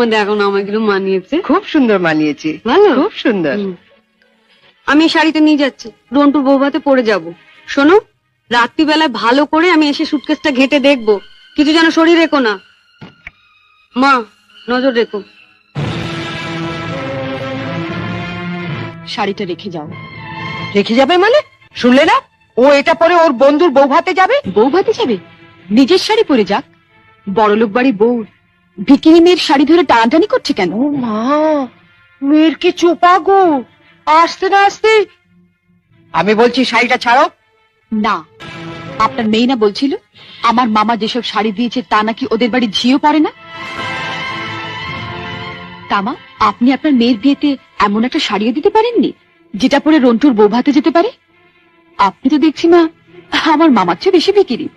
বৌমা দেখো না আমাকে মানিয়েছে। খুব সুন্দর মানিয়েছে, ভালো, খুব সুন্দর। আমি এই শাড়িটা নিয়ে যাচ্ছি, রন্টুর বৌভাতে পরে যাব। শোনো, রাত্রিবেলায় ভালো করে আমি এসে সুটকেসটা ঘেটে দেখবো, কিছু যেন শরীর রেখো না। মা নজর রেখো। শাড়িটা রেখে যাও। রেখে যাবে মানে? শুনলে না, ও এটা পরে ওর বন্ধুর বউ ভাতে যাবে। বউ ভাতে যাবে? নিজের শাড়ি পরে যাক। বড়লোক বাড়ির বউ ভিকিরি মেয়ের শাড়ি ধরে টানাটানি করছে কেন? ও মা, মেয়ের কি চোপা গো, আসতে না আসতে। আমি বলছি শাড়িটা ছাড়ো। না, আপনার মেয়ে না বলছিল আমার মামা যেসব শাড়ি দিয়েছে তা নাকি ওদের বাড়ি ঝিও পড়ে না। তামা, আপনি আপনার মেয়ের বিয়েতে এমন একটা শাড়িও দিতে পারেননি যেটা পরে রন্টুর বউ ভাতে যেতে পারে? আপনি তো দেখছি মা আমার মামার চেয়ে বেশি ভিকিরি।